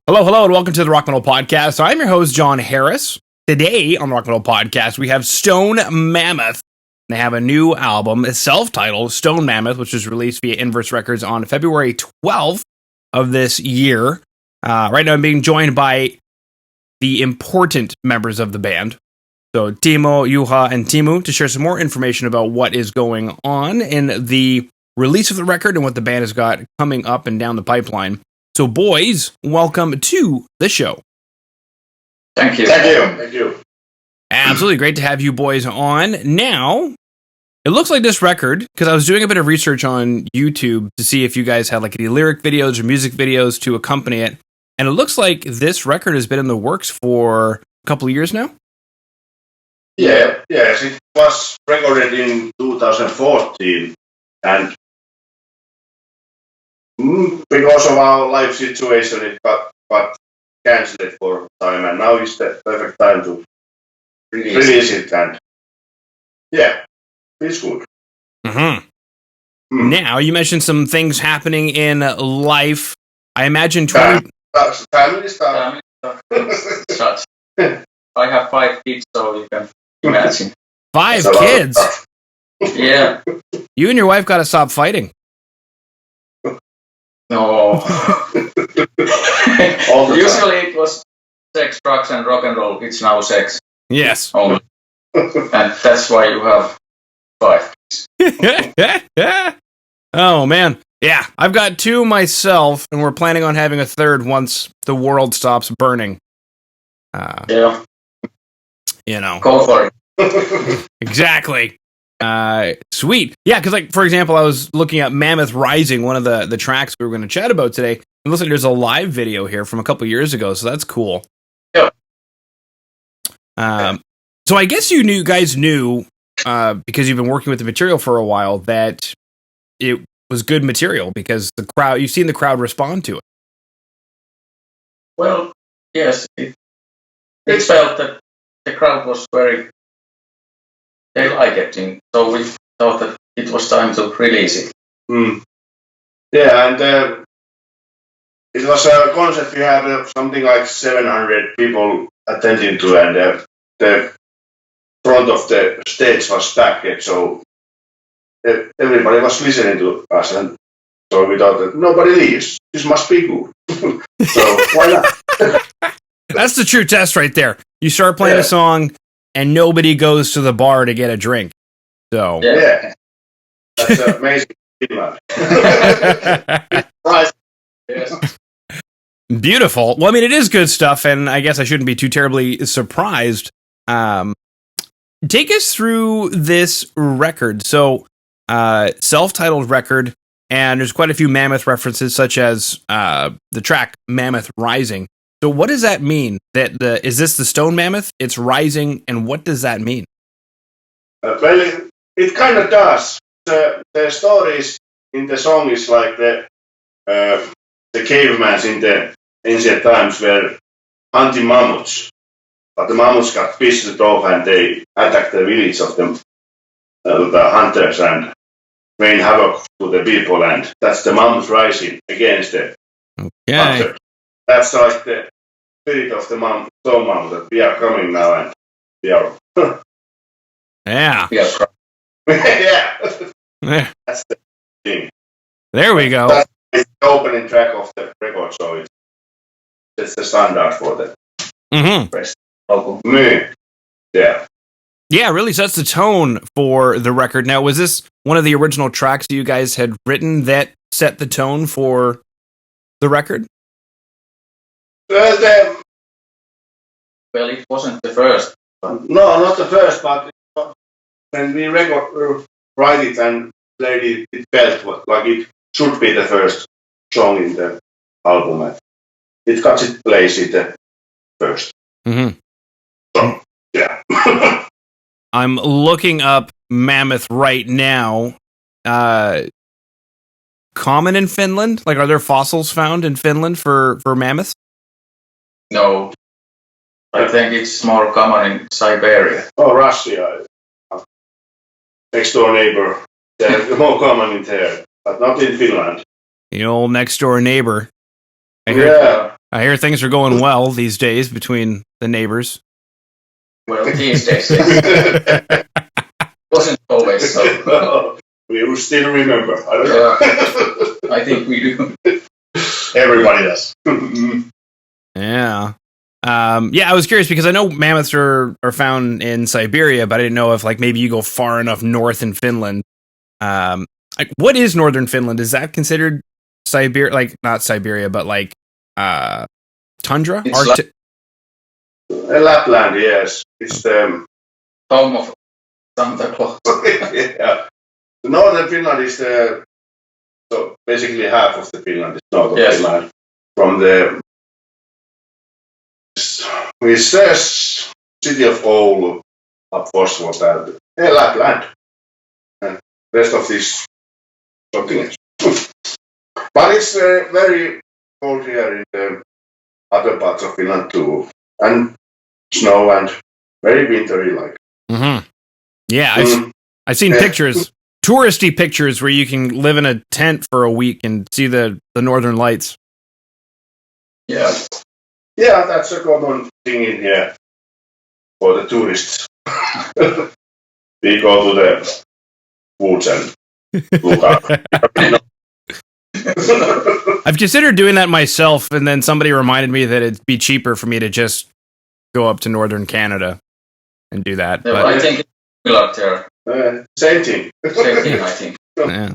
Hello, hello, and welcome to the Rock Metal Podcast. I'm your host, John Harris. Today on the Rock Metal Podcast, we have Stone Mammoth. They have a new album, it's self-titled Stone Mammoth, which was released via Inverse Records on February 12th of this year. Right now, I'm being joined by the important members of the band. So, Timo, Juha, and Teemu to share some more information about what is going on in the release of the record and what the band has got coming up and down the pipeline. So, boys, welcome to the show. Thank you. Thank you. Absolutely great to have you boys on. Now, it looks like this record, because I was doing a bit of research on YouTube to see if you guys had like any lyric videos or music videos to accompany it, and it looks like this record has been in the works for a couple of years now. Yes, it was recorded in 2014, and because of our life situation, it got cancelled for a time, and now is the perfect time to release it, and yeah, it's good. Now, you mentioned some things happening in life. I imagine 20... Family stuff. Such. I have 5 kids, so you can imagine. 5 kids? Yeah. You and your wife got to stop fighting. No. Usually it was sex, drugs, and rock and roll. It's now sex. Yes. Only. And that's why you have 5 kids. Oh, man. Yeah, I've got 2 myself, and we're planning on having a 3rd once the world stops burning. Yeah. You know. Go for it. Exactly. Sweet. Yeah, because, like, for example, I was looking at Mammoth Rising, one of the tracks we were going to chat about today. It looks like there's a live video here from a couple years ago, so that's cool. Yeah. So I guess you guys knew, because you've been working with the material for a while, that it was good material because you've seen the crowd respond to it. Well, yes, it felt that the crowd was they liked it, so we thought that it was time to release it. Yeah, and it was a concept. We had something like 700 people attending to, and the front of the stage was packed, so everybody was listening to us, and so we thought that nobody leaves. This must be good. So why not? That's the true test right there. You start playing a song, and nobody goes to the bar to get a drink. So yeah. That's amazing. Nice. Yes. Beautiful. Well, I mean, it is good stuff, and I guess I shouldn't be too terribly surprised. Take us through this record. So, self-titled record, and there's quite a few Mammoth references, such as the track Mammoth Rising. So what does that mean? Is this the Stone Mammoth? It's rising, and what does that mean? Well, it kind of does. The stories in the song is like the cavemen in the ancient times were hunting mammoths, but the mammoths got pissed off and they attacked the village of them, the hunters, and made havoc to the people, and that's the Mammoth Rising against the hunter. That's like the spirit of the Stone Mammoth, that we are coming now, and we are... Yeah. Yeah. That's the thing. There we go. That's the opening track of the record, so it's the standard for the rest. Yeah. Yeah, it really sets the tone for the record. Now, was this one of the original tracks you guys had written that set the tone for the record? Well, Well, it wasn't the first. no, not the first, but when we write it and played it, it felt like it should be the first song in the album. And it got its place in the first. So, yeah. I'm looking up Mammoth right now. Common in Finland? Like, are there fossils found in Finland for mammoths? No. I think it's more common in Siberia. Oh, Russia. Next door neighbor. They're more common in there, but not in Finland. The old next door neighbor. Yeah. I hear things are going well these days between the neighbors. Well, these days, yes. Wasn't always so. We will still remember. I don't know. I think we do. Everybody does. Yeah. I was curious because I know mammoths are found in Siberia, but I didn't know if like maybe you go far enough north in Finland. Like, what is northern Finland? Is that considered Siberia? Like not Siberia, but like tundra? It's Lapland, yes. It's the home of Santa Claus. yeah. The northern Finland is so basically half of the Finland is north of Finland. From the city of Oulu up Fosford and Lapland. And rest of this something. But it's very cold here in the other parts of Finland too. And snow and very wintry like. Mm-hmm. Yeah, I've seen pictures, touristy pictures where you can live in a tent for a week and see the northern lights. Yeah. Yeah, that's a common thing in here for the tourists. We go to the woods and look up. I've considered doing that myself, and then somebody reminded me that it'd be cheaper for me to just go up to northern Canada and do that. Yeah, but I think it's up there. Same thing. Same thing, I think. Yeah.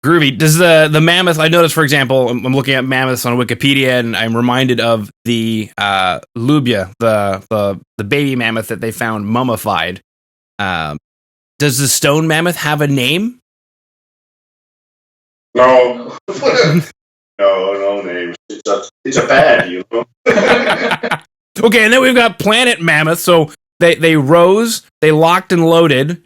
Groovy. Does the mammoth? I noticed, for example, I'm looking at mammoths on Wikipedia, and I'm reminded of the lubia, the baby mammoth that they found mummified. Does the stone mammoth have a name? No. No names. It's a band, you know. Okay, and then we've got planet mammoth. So they rose, they locked and loaded.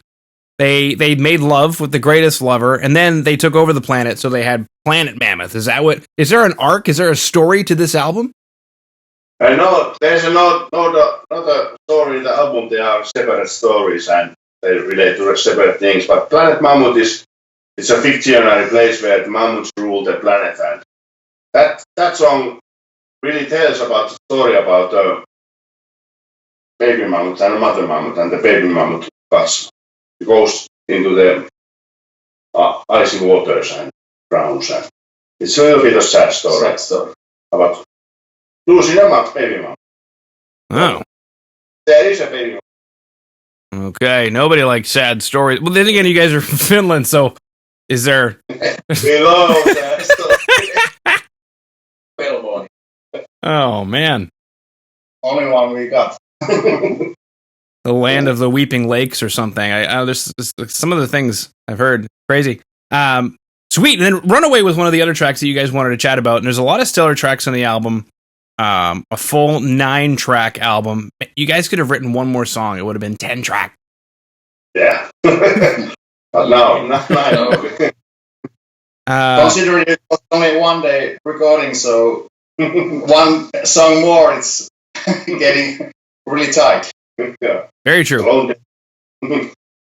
They made love with the greatest lover, and then they took over the planet, so they had Planet Mammoth. Is there an arc? Is there a story to this album? No, there's not a story in the album. There are separate stories, and they relate to separate things. But Planet Mammoth it's a fictional place where the mammoths rule the planet, and that song really tells about the story about the baby mammoth and the mother mammoth, and the baby mammoth goes into the icy waters and drowns. And it's a little bit of sad story about losing a baby mammoth. Oh. There is a baby mammoth. Okay, nobody likes sad stories. Well, then again, you guys are from Finland, so is there... We love sad stories. Oh, man. Only one we got. The land of the weeping lakes or something. There's some of the things I've heard. Crazy. Sweet. And then Runaway was one of the other tracks that you guys wanted to chat about. And there's a lot of stellar tracks on the album. A full 9-track album. You guys could have written one more song. It would have been 10-track. Yeah. But no, not 9. Considering it was only one day recording, so one song more, it's getting really tight. Yeah. Very true.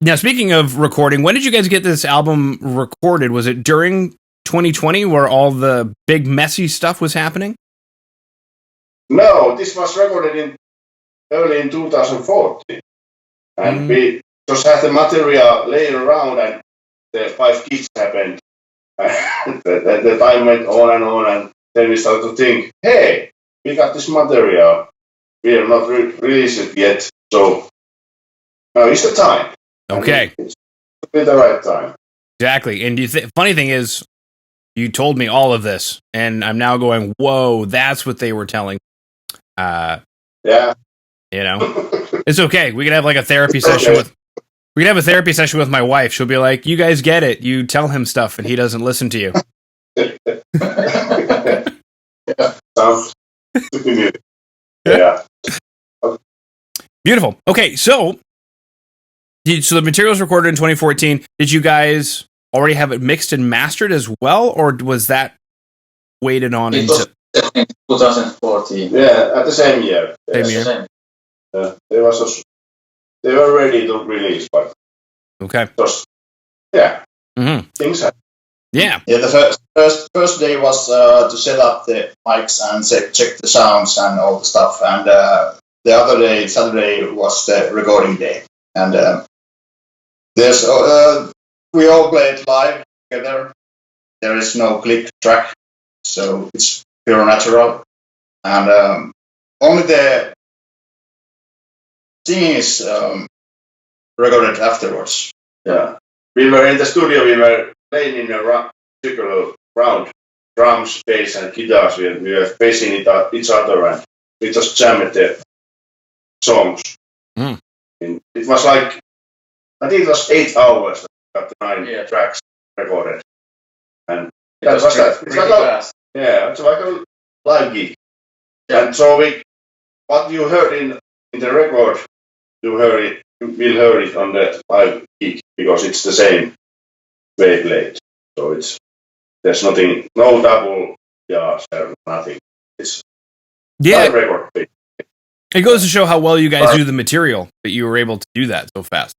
Now, speaking of recording, when did you guys get this album recorded? Was it during 2020 where all the big messy stuff was happening? No, this was recorded early in 2014. And we just had the material laying around, and the 5 gigs happened. And the time went on, and then we started to think, hey, we got this material. We are not released it yet, so now is the time. Okay. It's the right time. Exactly. And funny thing is, you told me all of this, and I'm now going, whoa, that's what they were telling. Yeah. You know, it's okay. We could have like a therapy session we could have a therapy session with my wife. She'll be like, you guys get it. You tell him stuff and he doesn't listen to you. Yeah. Sounds good. Yeah. Beautiful. Okay. So the material's recorded in 2014. Did you guys already have it mixed and mastered as well? Or was that waited on It was 2014. Yeah, at the same year. Same year. They were ready to release, but okay. just, yeah, mm-hmm. things happen. Yeah. Yeah, the first day was to set up the mics and check the sounds and all the stuff. And the other day, Saturday, was the recording day. And there's we all played live together. There is no click track, so it's pure natural. And only the singing is recorded afterwards. Yeah. We were in the studio, we were playing in a circular round, drums, bass, and guitars. We were facing each other, and we just jammed the songs. Mm. It was like, I think it was 8 hours that we got the 9 tracks recorded. And that was that. It's like it's like a live gig. Yeah. And so what you heard in the record, you will hear it on the live gig because it's the same way played. So there's nothing, no double jars or nothing. It's live record. It goes to show how well you guys do the material that you were able to do that so fast.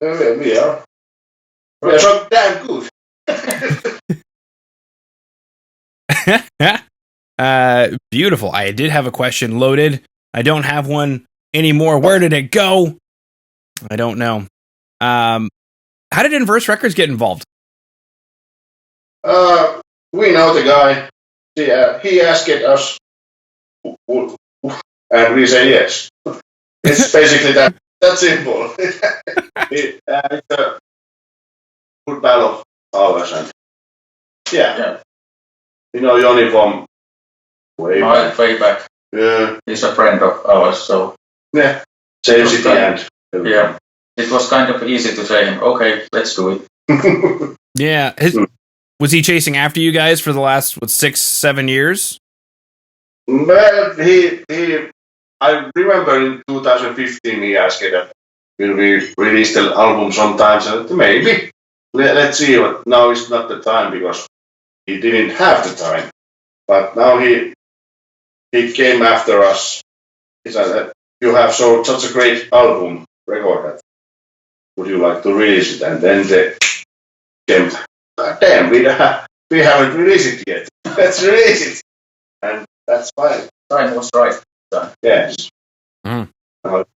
We are so damn good. Beautiful. I did have a question loaded. I don't have one anymore. Where did it go? I don't know. How did Inverse Records get involved? We know the guy. He asked us, and we say yes. It's basically that simple. It's a good pal of ours, and yeah. You know Johnny from way back. Yeah. He's a friend of ours, so yeah. Same city and yeah. It was kind of easy to say, okay, let's do it. Yeah. Was he chasing after you guys for the last 6-7 years? Well, I remember in 2015 he asked that will we release the album sometime. So maybe let's see. But now is not the time because he didn't have the time. But now he came after us. He said, "You have such a great album recorded. Would you like to release it?" And then they came. Damn, we haven't released it yet. Let's release it, and that's fine. Time was right. Yes.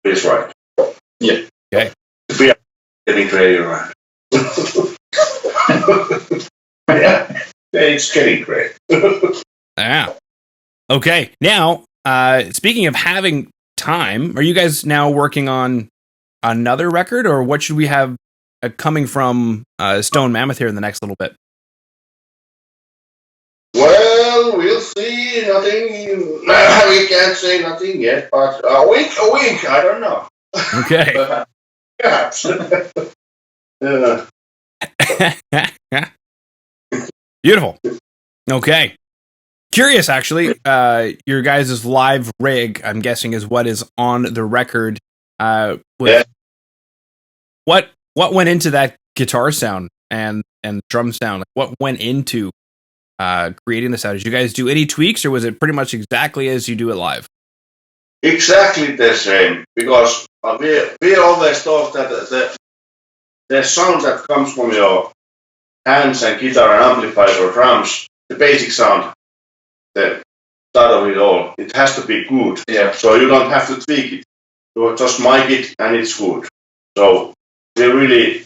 It's right. Yeah. Okay. We are getting great around. Yeah. It's getting great. Yeah. Okay. Now, speaking of having time, are you guys now working on another record, or what should we have coming from Stone Mammoth here in the next little bit? Well, we'll see. Nothing. We can't say nothing yet, but a week. I don't know. Okay. Perhaps. Beautiful. Okay. Curious, actually. Your guys' live rig, I'm guessing, is what is on the record. What went into that guitar sound and drum sound? What went into creating the sound? Did you guys do any tweaks, or was it pretty much exactly as you do it live? Exactly the same, because we always thought that the sound that comes from your hands and guitar and amplifiers or drums, the basic sound, the start of it all, it has to be good. Yeah. So you don't have to tweak it. You just mic it and it's good. So we really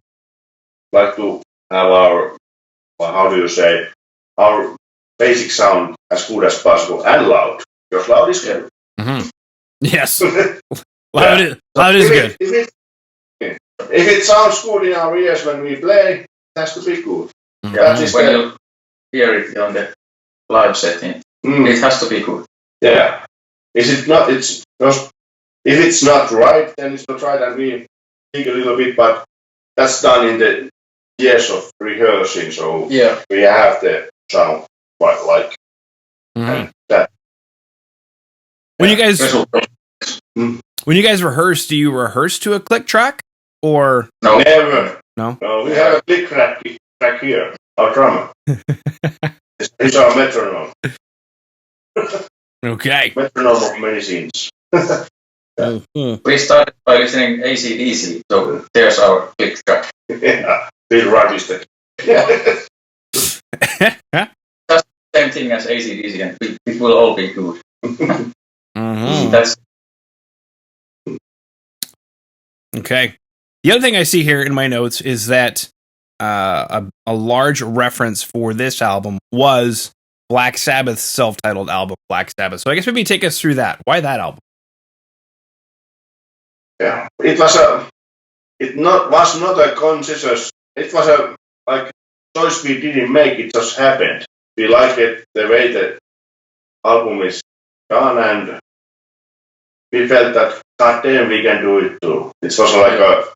like to have our, our basic sound as good as possible and loud. Because loud is good. Mm-hmm. Yes. Loud is good. If it sounds good in our ears when we play, it has to be good. Mm-hmm. That is when you hear it on the live setting. It has to be good. Yeah. Is it not? It's just, if it's not right, then it's not right, and we think a little bit, but that's done in the years of rehearsing. So yeah, we have the sound quite like that. When you guys rehearse, do you rehearse to a click track or no? Never. No. We have a click track here. Our drummer. It's our metronome. Okay. Metronome of many scenes. We started by listening AC/DC, so there's our click track. Yeah, Bill Rudd is the Same thing as AC/DC, and it will all be good. That's okay. The other thing I see here in my notes is that a large reference for this album was Black Sabbath's self-titled album, Black Sabbath. So I guess maybe take us through that. Why that album? Yeah, it was not a conscious. It was a choice we didn't make. It just happened. We liked it the way the album is done, and we felt that goddamn we can do it too. It was like a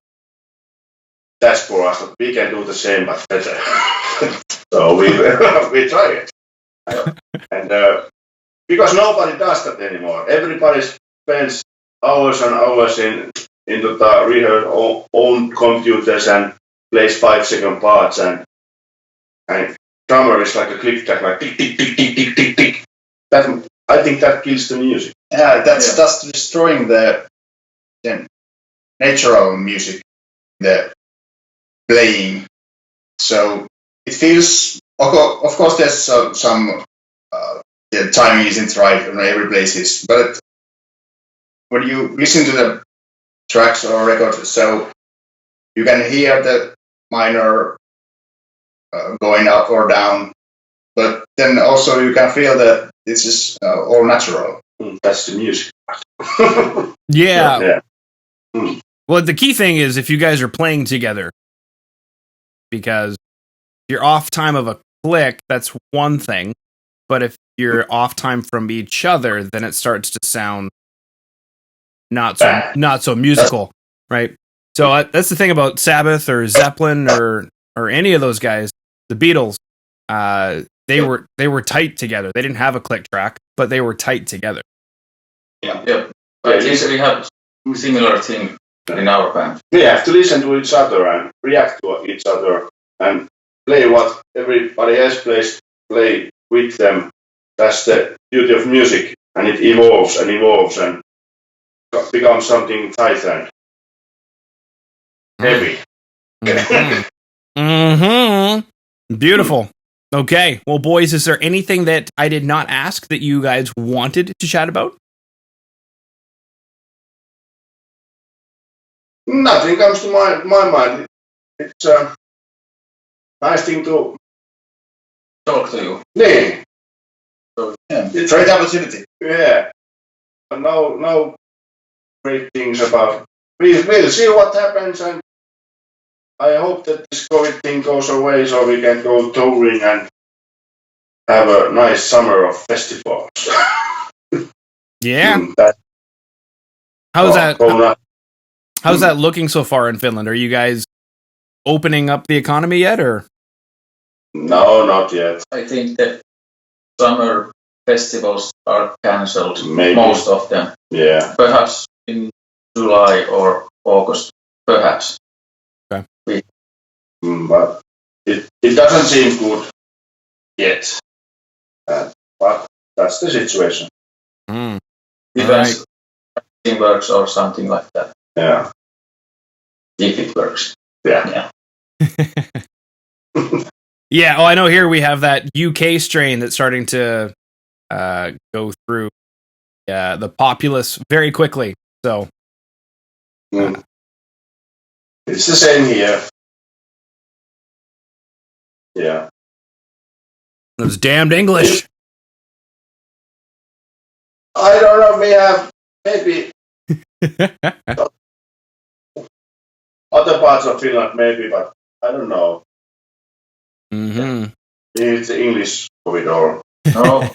test for us that we can do the same but better. So we try it, and because nobody does that anymore. Everybody spends hours and hours into the rehearse own computers and plays 5-second parts, and drummer is like a click track, like tick tick tick tick tick tick tick. That, I think that kills the music. Yeah, that's destroying the natural music, the playing. So it feels, of course, there's some the timing isn't right on every places, but when you listen to the tracks or records, so you can hear the minor going up or down, but then also you can feel that this is all natural. That's the music. Yeah. Well, the key thing is if you guys are playing together, because if you're off time of a click, that's one thing, but if you're off time from each other, then it starts to sound not so musical, right? So that's the thing about Sabbath or Zeppelin or any of those guys. The Beatles, they were tight together. They didn't have a click track, but they were tight together. Yeah. But at least we have similar thing in our band. We have to listen to each other and react to each other and play what everybody else plays. Play with them. That's the beauty of music, and it evolves and becomes something tight and heavy. Beautiful. Okay. Well, boys, is there anything that I did not ask that you guys wanted to chat about? Nothing comes to my mind. It's a nice thing to talk to you. Yeah. So, it's a great opportunity. Yeah. No great things about. We'll see what happens, and I hope that this COVID thing goes away so we can go touring and have a nice summer of festivals. Yeah. How's that looking so far in Finland? Are you guys opening up the economy yet, or? No, not yet. I think that summer festivals are cancelled, Maybe. most of them. Yeah. Perhaps in July or August, perhaps. Okay. But it doesn't seem good yet. But that's the situation. Depends if it works or something like that. Yeah. If it works. Yeah. Yeah. Oh, I know. Here we have that UK strain that's starting to go through the populace very quickly. So it's the same here. Yeah. Those damned English. I don't know. We have maybe other parts of Finland, maybe, but I don't know. It's English of it all. No,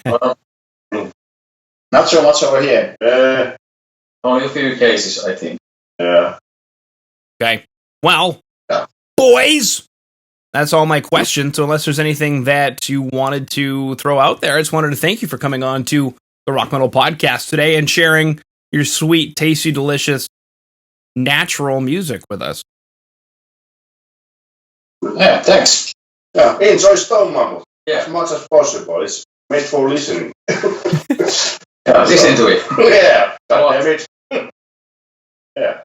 not so much over here. Only a few cases, I think. Yeah. Okay. Well, boys, that's all my questions. So unless there's anything that you wanted to throw out there, I just wanted to thank you for coming on to the Rock Metal Podcast today and sharing your sweet, tasty, delicious, natural music with us. Yeah, thanks. Yeah, enjoy Stone Mammoth as much as possible. It's made for listening. Listen to it. Yeah, damn it. Yeah.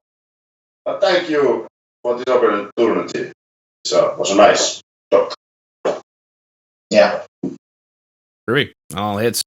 But thank you for this opportunity. So it was a nice talk. Yeah. Groovy. All hits.